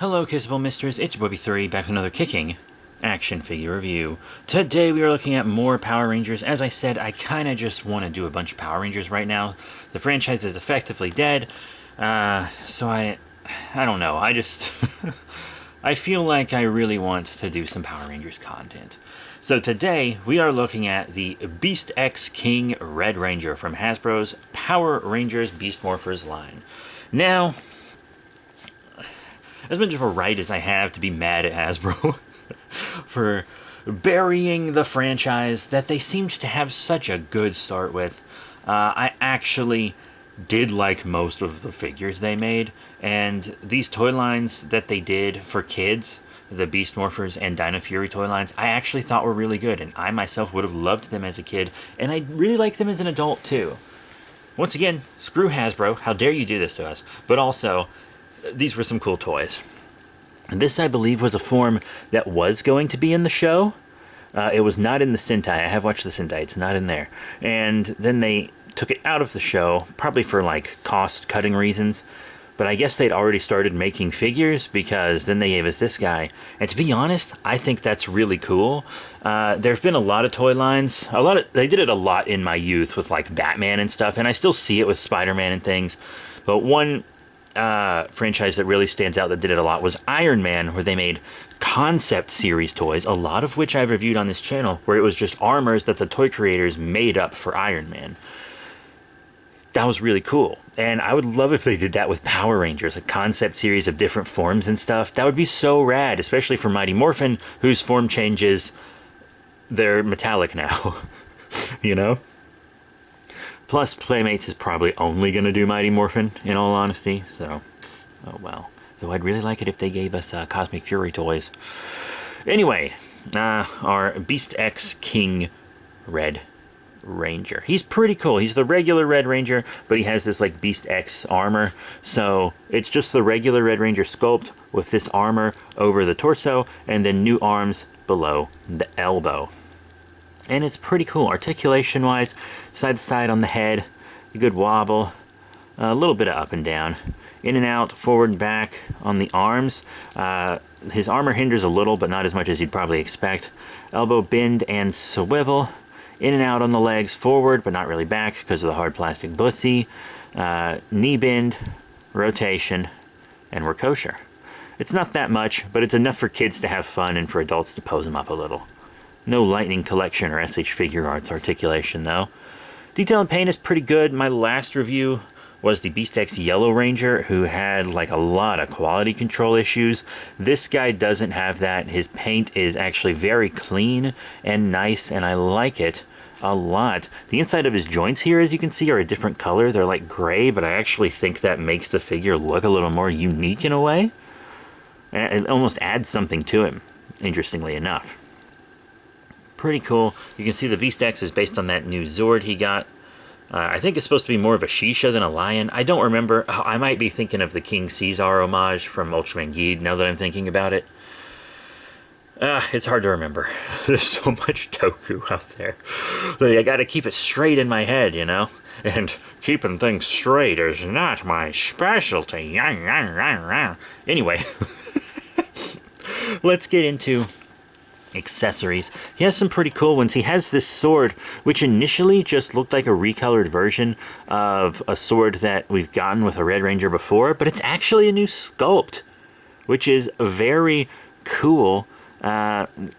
Hello, Kissable Misters, it's your Bobby3, back with another kicking action figure review. Today we are looking at more Power Rangers. As I said, I kinda just want to do a bunch of Power Rangers right now. The franchise is effectively dead, so I don't know, I just... I feel like I really want to do some Power Rangers content. So today, we are looking at the Beast X King Red Ranger from Hasbro's Power Rangers Beast Morphers line. Now, as much of a right as I have to be mad at Hasbro for burying the franchise that they seemed to have such a good start with, I actually did like most of the figures they made, and these toy lines that they did for kids, the Beast Morphers and Dino Fury toy lines, I actually thought were really good, and I myself would have loved them as a kid, and I really like them as an adult too. Once again, screw Hasbro, how dare you do this to us, but also, these were some cool toys. And this, I believe, was a form that was going to be in the show. It was not in the Sentai. I have watched the Sentai. It's not in there. And then they took it out of the show, probably for, like, cost-cutting reasons. But I guess they'd already started making figures, because then they gave us this guy. And to be honest, I think that's really cool. There's been a lot of toy lines. They did it a lot in my youth with, like, Batman and stuff. And I still see it with Spider-Man and things. But one franchise that really stands out that did it a lot was Iron Man, where they made concept series toys, a lot of which I've reviewed on this channel, where it was just armors that the toy creators made up for Iron Man. That was really cool, and I would love if they did that with Power Rangers, a concept series of different forms and stuff. That would be so rad, especially for Mighty Morphin, whose form changes. They're metallic now, you know? Plus, Playmates is probably only going to do Mighty Morphin, in all honesty, so, oh well. So I'd really like it if they gave us Cosmic Fury toys. Anyway, our Beast X King Red Ranger. He's pretty cool. He's the regular Red Ranger, but he has this, like, Beast X armor, so it's just the regular Red Ranger sculpt with this armor over the torso, and then new arms below the elbow. And it's pretty cool, articulation-wise, side to side on the head, a good wobble, a little bit of up and down, in and out, forward and back on the arms. His armor hinders a little, but not as much as you'd probably expect. Elbow bend and swivel, in and out on the legs, forward, but not really back because of the hard plastic bussy. Knee bend, rotation, and we're kosher. It's not that much, but it's enough for kids to have fun and for adults to pose them up a little. No Lightning Collection or SH Figure Arts articulation, though. Detail and paint is pretty good. My last review was the Beast X Yellow Ranger, who had, like, a lot of quality control issues. This guy doesn't have that. His paint is actually very clean and nice, and I like it a lot. The inside of his joints here, as you can see, are a different color. They're, like, gray, but I actually think that makes the figure look a little more unique in a way. And it almost adds something to him, interestingly enough. Pretty cool. You can see the Beast X is based on that new Zord he got. I think it's supposed to be more of a Shisha than a lion. I don't remember. Oh, I might be thinking of the King Caesar homage from Ultraman Geed, now that I'm thinking about it. It's hard to remember. There's so much Toku out there. I gotta keep it straight in my head, you know? And keeping things straight is not my specialty. Anyway, let's get into accessories. He has some pretty cool ones. He has this sword, which initially just looked like a recolored version of a sword that we've gotten with a Red Ranger before, but it's actually a new sculpt, which is very cool.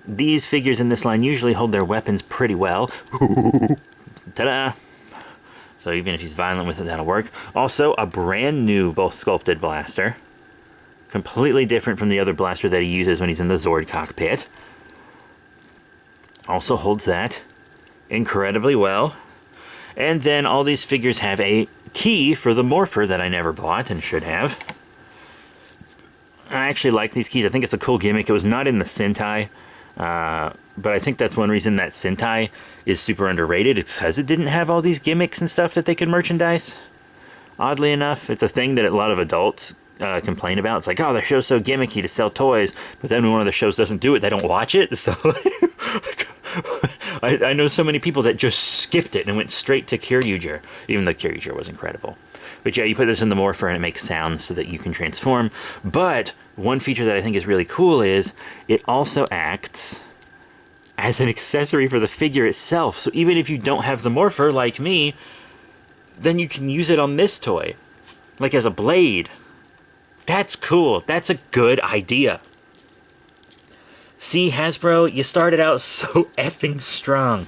These figures in this line usually hold their weapons pretty well. Ta-da! So even if he's violent with it, that'll work. Also, a brand new both sculpted blaster. Completely different from the other blaster that he uses when he's in the Zord cockpit. Also holds that incredibly well. And then all these figures have a key for the Morpher that I never bought and should have. I actually like these keys. I think it's a cool gimmick. It was not in the Sentai, but I think that's one reason that Sentai is super underrated. It's because it didn't have all these gimmicks and stuff that they could merchandise. Oddly enough, it's a thing that a lot of adults complain about. It's like, oh, the show's so gimmicky to sell toys, but then when one of the shows doesn't do it, they don't watch it. So I know so many people that just skipped it and went straight to Kyoryuger, even though Kyoryuger was incredible. But yeah, you put this in the Morpher and it makes sounds so that you can transform. But one feature that I think is really cool is it also acts as an accessory for the figure itself. So even if you don't have the Morpher like me, then you can use it on this toy, like as a blade. That's cool. That's a good idea. See, Hasbro, you started out so effing strong.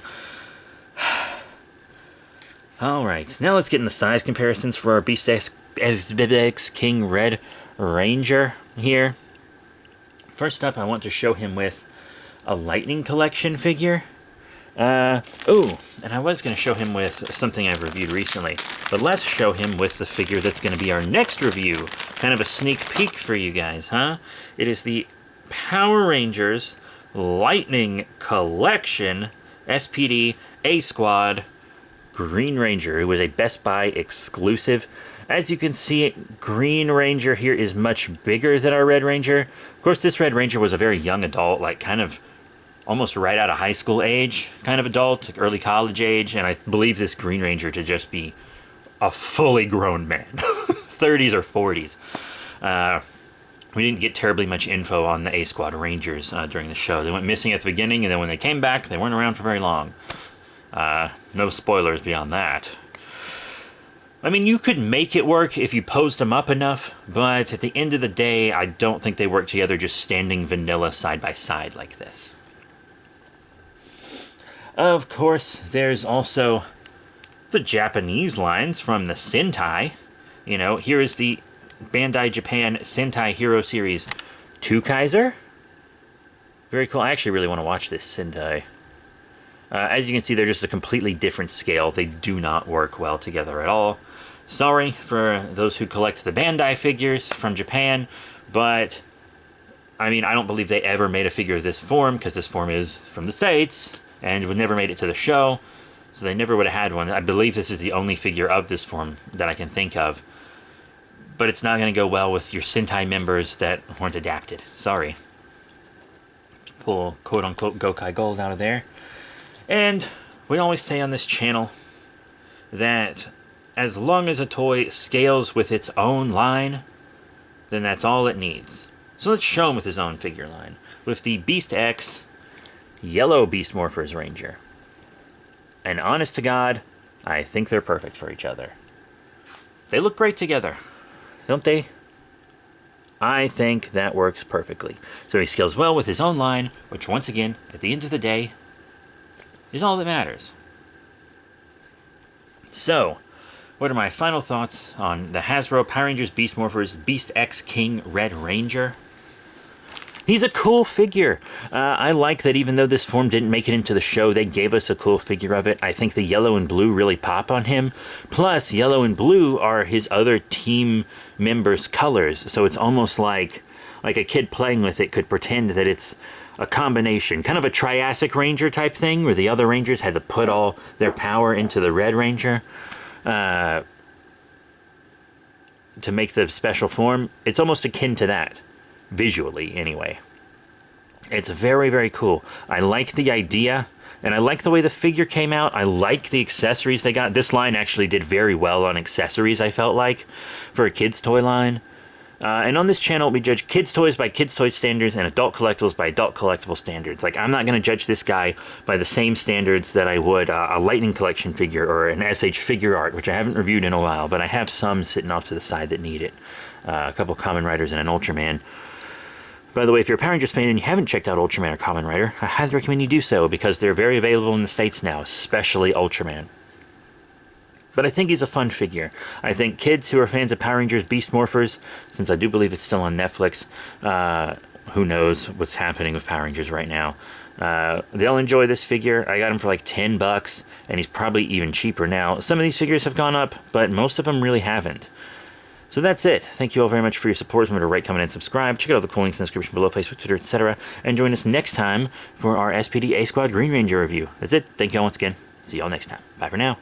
Alright, now let's get into size comparisons for our Beast X King Red Ranger here. First up, I want to show him with a Lightning Collection figure. And I was going to show him with something I've reviewed recently, but let's show him with the figure that's going to be our next review. Kind of a sneak peek for you guys, huh? It is the Power Rangers Lightning Collection SPD A-Squad Green Ranger. It was a Best Buy exclusive. As you can see, Green Ranger here is much bigger than our Red Ranger. Of course, this Red Ranger was a very young adult, like kind of almost right out of high school age kind of adult, like early college age, and I believe this Green Ranger to just be a fully grown man, 30s or 40s. We didn't get terribly much info on the A-Squad Rangers during the show. They went missing at the beginning, and then when they came back, they weren't around for very long. No spoilers beyond that. I mean, you could make it work if you posed them up enough, but at the end of the day, I don't think they work together just standing vanilla side by side like this. Of course, there's also the Japanese lines from the Sentai. You know, here is the Bandai Japan Sentai Hero Series 2 Kaiser. Very cool. I actually really want to watch this Sentai. As you can see, they're just a completely different scale. They do not work well together at all. Sorry for those who collect the Bandai figures from Japan, but I mean, I don't believe they ever made a figure of this form, because this form is from the States and would never made it to the show, so they never would have had one. I believe this is the only figure of this form that I can think of, but it's not going to go well with your Sentai members that weren't adapted. Sorry. Pull quote-unquote Gokai Gold out of there. And we always say on this channel that as long as a toy scales with its own line, then that's all it needs. So let's show him with his own figure line. With the Beast X Yellow Beast Morphers Ranger. And honest to God, I think they're perfect for each other. They look great together, don't they? I think that works perfectly. So he scales well with his own line, which once again, at the end of the day, is all that matters. So, what are my final thoughts on the Hasbro Power Rangers Beast Morphers Beast X King Red Ranger? He's a cool figure. I like that even though this form didn't make it into the show, they gave us a cool figure of it. I think the yellow and blue really pop on him. Plus, yellow and blue are his other team members' colors, so it's almost like a kid playing with it could pretend that it's a combination, kind of a Triassic Ranger type thing, where the other Rangers had to put all their power into the Red Ranger to make the special form. It's almost akin to that, visually anyway. It's very, very cool. I like the idea, and I like the way the figure came out. I like the accessories they got. This line actually did very well on accessories, I felt like, for a kid's toy line. And on this channel, we judge kids' toys by kids' toy standards and adult collectibles by adult collectible standards. Like, I'm not going to judge this guy by the same standards that I would a Lightning Collection figure or an SH Figure Art, which I haven't reviewed in a while, but I have some sitting off to the side that need it. A couple Kamen Riders and an Ultraman. By the way, if you're a Power Rangers fan and you haven't checked out Ultraman or Kamen Rider, I highly recommend you do so, because they're very available in the States now, especially Ultraman. But I think he's a fun figure. I think kids who are fans of Power Rangers Beast Morphers, since I do believe it's still on Netflix, who knows what's happening with Power Rangers right now, they'll enjoy this figure. I got him for like $10, and he's probably even cheaper now. Some of these figures have gone up, but most of them really haven't. So that's it. Thank you all very much for your support. Remember to rate, comment, and subscribe. Check out all the cool links in the description below, Facebook, Twitter, etc. And join us next time for our SPD A-Squad Green Ranger review. That's it. Thank you all once again. See you all next time. Bye for now.